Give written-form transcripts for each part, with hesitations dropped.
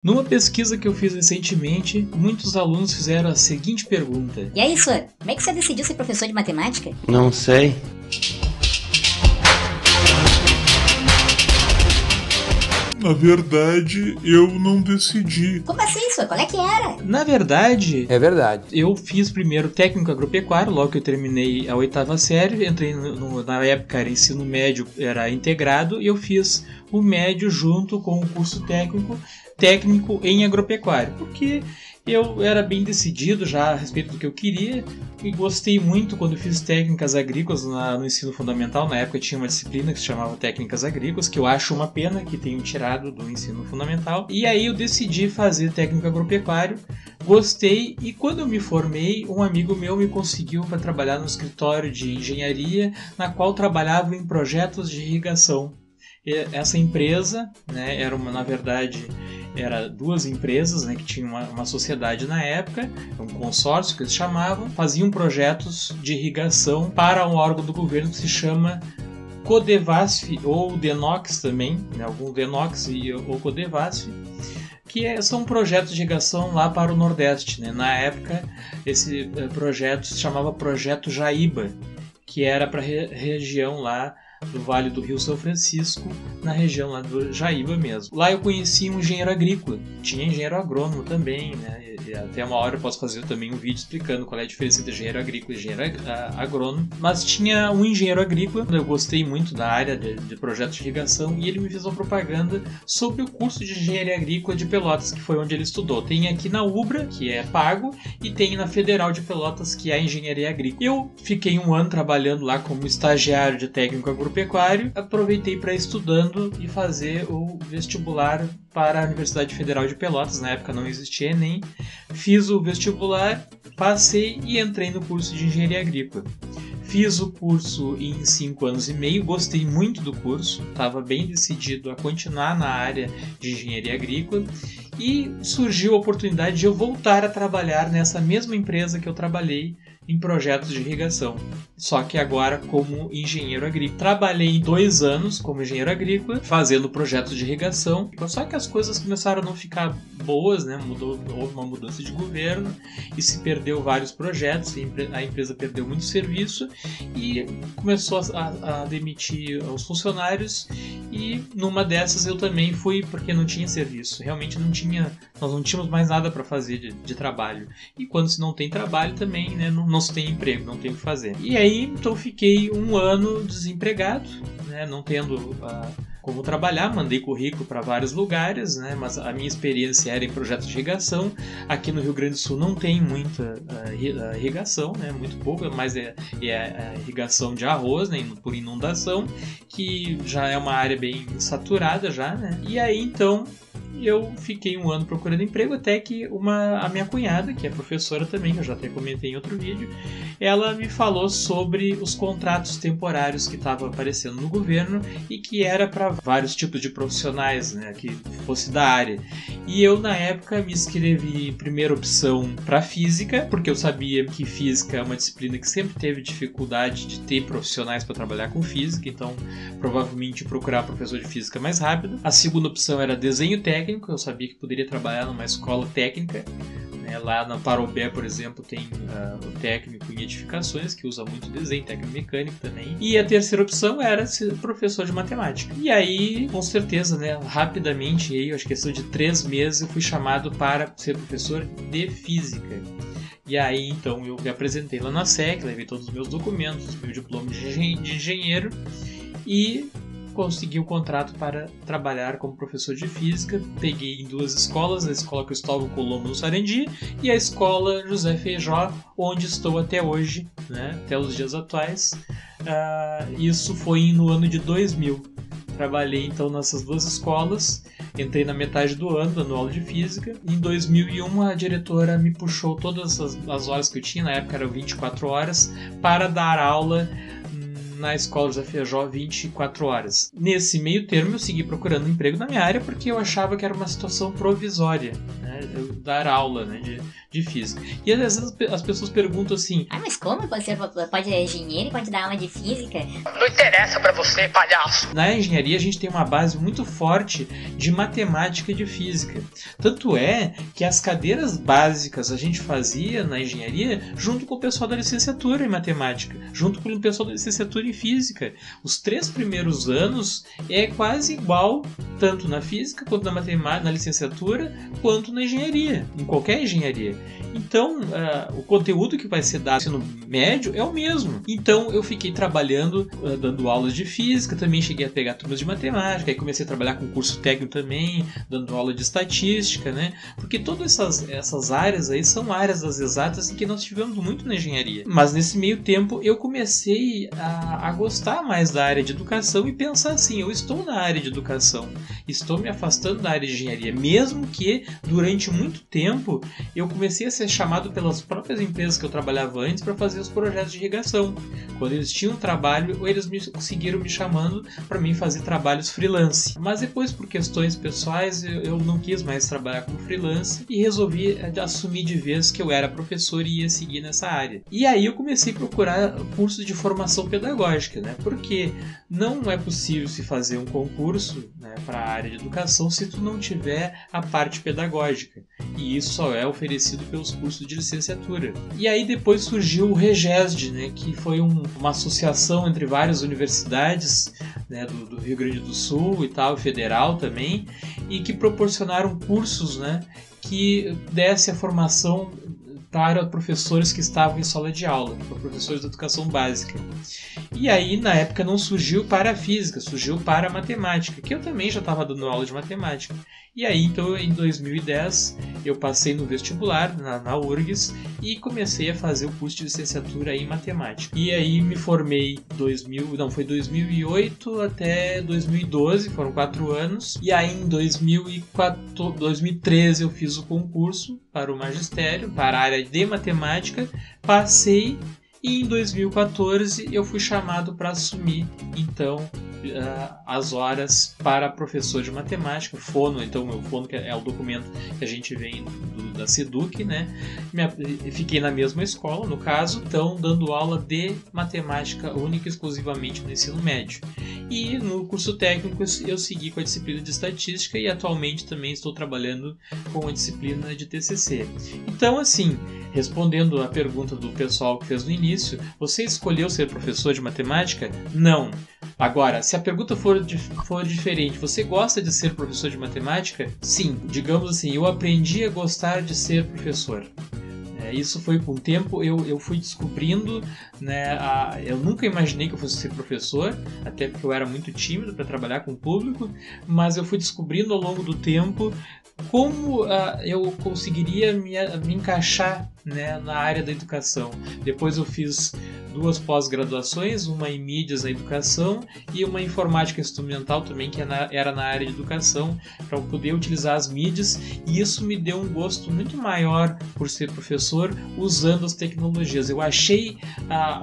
Numa pesquisa que eu fiz recentemente, muitos alunos fizeram a seguinte pergunta: E aí, Flor, como é que você decidiu ser professor de matemática? Não sei. Na verdade, eu não decidi. Como assim, Flor? Qual é que era? Na verdade, É verdade. eu fiz primeiro técnico agropecuário, logo que eu terminei a 8ª série, entrei na época era ensino médio, era integrado, e eu fiz o médio junto com o curso técnico em agropecuário, porque eu era bem decidido já a respeito do que eu queria e gostei muito quando fiz técnicas agrícolas no ensino fundamental. Na época tinha uma disciplina que se chamava técnicas agrícolas, que eu acho uma pena que tenham tirado do ensino fundamental. E aí eu decidi fazer técnico agropecuário, gostei, e quando eu me formei, um amigo meu me conseguiu para trabalhar no escritório de engenharia, na qual trabalhava em projetos de irrigação. E essa empresa, né, na verdade, era duas empresas, né, que tinham uma sociedade na época, um consórcio que eles chamavam, faziam projetos de irrigação para um órgão do governo que se chama Codevasf, ou Denox também, né, algum Denox ou Codevasf, que são projetos de irrigação lá para o Nordeste, né. Na época, esse projeto se chamava Projeto Jaíba, que era para a região lá do Vale do Rio São Francisco, na região lá do Jaíba mesmo. Lá eu conheci um engenheiro agrícola, tinha engenheiro agrônomo também, né? E até uma hora eu posso fazer também um vídeo explicando qual é a diferença entre engenheiro agrícola e engenheiro agrônomo. Mas tinha um engenheiro agrícola, eu gostei muito da área de projetos de irrigação, e ele me fez uma propaganda sobre o curso de engenharia agrícola de Pelotas, que foi onde ele estudou. Tem aqui na UBRA, que é pago, e tem na Federal de Pelotas, que é engenharia agrícola. Eu fiquei um ano trabalhando lá como estagiário de técnico agropecuário, aproveitei para ir estudando e fazer o vestibular para a Universidade Federal de Pelotas. Na época não existia Enem. Fiz o vestibular, passei e entrei no curso de engenharia agrícola. Fiz o curso em 5 anos e meio, gostei muito do curso, estava bem decidido a continuar na área de engenharia agrícola, e surgiu a oportunidade de eu voltar a trabalhar nessa mesma empresa que eu trabalhei em projetos de irrigação, só que agora como engenheiro agrícola. Trabalhei 2 anos como engenheiro agrícola, fazendo projetos de irrigação, só que as coisas começaram a não ficar boas, né? Houve uma mudança de governo e se perdeu vários projetos, a empresa perdeu muito serviço e começou a demitir os funcionários, e numa dessas eu também fui, porque não tinha serviço, realmente nós não tínhamos mais nada para fazer de trabalho, e quando se não tem trabalho também, né, não se tem emprego, não tem o que fazer. E aí, então, fiquei 1 ano desempregado, né, não tendo como trabalhar, mandei currículo para vários lugares, né, mas a minha experiência era em projetos de irrigação. Aqui no Rio Grande do Sul não tem muita irrigação, né, muito pouco, mas é a irrigação de arroz, né, por inundação, que já é uma área bem saturada já, né. E aí, então, eu fiquei 1 ano procurando emprego, até que a minha cunhada, que é professora também, que eu já até comentei em outro vídeo, ela me falou sobre os contratos temporários que estavam aparecendo no governo e que era para vários tipos de profissionais, né, que fosse da área. E eu, na época, me inscrevi primeira opção para física, porque eu sabia que física é uma disciplina que sempre teve dificuldade de ter profissionais para trabalhar com física, então provavelmente procurar professor de física mais rápido. A segunda opção era desenho técnico, eu sabia que poderia trabalhar numa escola técnica, né? Lá na Parobé, por exemplo, tem o técnico em edificações, que usa muito desenho, técnico mecânico também. E a terceira opção era ser professor de matemática. E aí, com certeza, né, rapidamente, eu acho que questão de 3 meses, eu fui chamado para ser professor de física. E aí, então, eu me apresentei lá na SEC, levei todos os meus documentos, meu diploma de engenheiro, e consegui o contrato para trabalhar como professor de física. Peguei em 2 escolas, a escola Cristóvão Colombo no Sarandi e a escola José Feijó, onde estou até hoje, né, até os dias atuais. Isso foi no ano de 2000. Trabalhei então nessas 2 escolas, entrei na metade do ano, dando aula de física. Em 2001 a diretora me puxou todas as horas que eu tinha, na época eram 24 horas, para dar aula na escola José Feijó 24 horas. Nesse meio termo eu segui procurando emprego na minha área, porque eu achava que era uma situação provisória, né? né, dar aula, né, de física. E às vezes as pessoas perguntam assim: mas como você pode ser engenheiro e pode dar aula de física? Não interessa pra você, palhaço. Na engenharia a gente tem uma base muito forte de matemática e de física. Tanto é que as cadeiras básicas a gente fazia na engenharia junto com o pessoal da licenciatura em matemática, junto com o pessoal da licenciatura em física. Os 3 primeiros anos é quase igual, tanto na física quanto na matemática, na licenciatura, quanto na engenharia, em qualquer engenharia. Então, o conteúdo que vai ser dado no médio é o mesmo. Então, eu fiquei trabalhando, dando aulas de física, também cheguei a pegar turmas de matemática, aí comecei a trabalhar com curso técnico também, dando aula de estatística, né? Porque todas essas áreas aí são áreas das exatas em que nós tivemos muito na engenharia. Mas nesse meio tempo, eu comecei a gostar mais da área de educação e pensar assim: eu estou na área de educação, estou me afastando da área de engenharia, mesmo que durante muito tempo eu comecei a ser chamado pelas próprias empresas que eu trabalhava antes para fazer os projetos de irrigação. Quando eles tinham trabalho, eles seguiram me chamando para mim fazer trabalhos freelance. Mas depois, por questões pessoais, eu não quis mais trabalhar como freelance e resolvi assumir de vez que eu era professor e ia seguir nessa área. E aí eu comecei a procurar cursos de formação pedagógica, né? Porque não é possível se fazer um concurso, né, para a área de educação se tu não tiver a parte pedagógica. E isso só é oferecido pelos cursos de licenciatura. E aí depois surgiu o REGESD, né, que foi uma associação entre várias universidades, né, do Rio Grande do Sul e tal, federal também, e que proporcionaram cursos, né, que desse a formação para professores que estavam em sala de aula, para professores de educação básica. E aí, na época, não surgiu para a física, surgiu para a matemática, que eu também já estava dando aula de matemática. E aí, então, em 2010, eu passei no vestibular, na URGS, e comecei a fazer o curso de licenciatura em matemática. E aí, me formei foi 2008 até 2012, foram 4 anos. E aí, em 2013, eu fiz o concurso para o magistério, para a área de matemática, passei. E em 2014 eu fui chamado para assumir, então, as horas para professor de matemática, fono. Então, o fono que é o documento que a gente vem da SEDUC, né? Fiquei na mesma escola, no caso, então, dando aula de matemática única e exclusivamente no ensino médio. E no curso técnico eu segui com a disciplina de estatística e atualmente também estou trabalhando com a disciplina de TCC. Então, assim, respondendo a pergunta do pessoal que fez no início, você escolheu ser professor de matemática? Não. Agora, se a pergunta for diferente, você gosta de ser professor de matemática? Sim. Digamos assim, eu aprendi a gostar de ser professor. Isso foi com o tempo, eu fui descobrindo, né, eu nunca imaginei que eu fosse ser professor, até porque eu era muito tímido para trabalhar com o público, mas eu fui descobrindo ao longo do tempo como eu conseguiria me encaixar, né, na área da educação. Depois eu fiz 2 pós-graduações, uma em mídias na educação e uma em informática instrumental também, que era na área de educação, para eu poder utilizar as mídias, e isso me deu um gosto muito maior por ser professor usando as tecnologias. Eu achei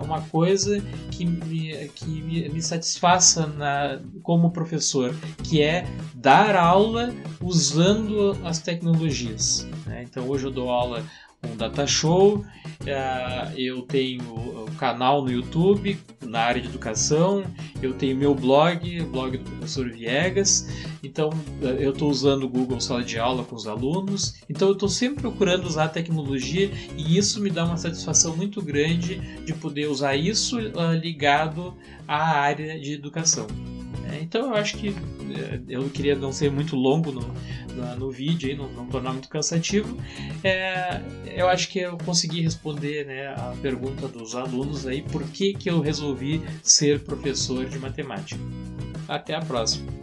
uma coisa que me satisfaça como professor, que é dar aula usando as tecnologias, né? Então hoje eu dou aula com Data Show, eu tenho o canal no YouTube na área de educação, eu tenho meu blog, o blog do professor Viegas. Então eu estou usando o Google Sala de Aula com os alunos, então eu estou sempre procurando usar a tecnologia, e isso me dá uma satisfação muito grande de poder usar isso ligado à área de educação. Então eu acho que eu queria não ser muito longo no vídeo, não tornar muito cansativo. Eu acho que eu consegui responder, né, a pergunta dos alunos aí, por que eu resolvi ser professor de matemática. Até a próxima!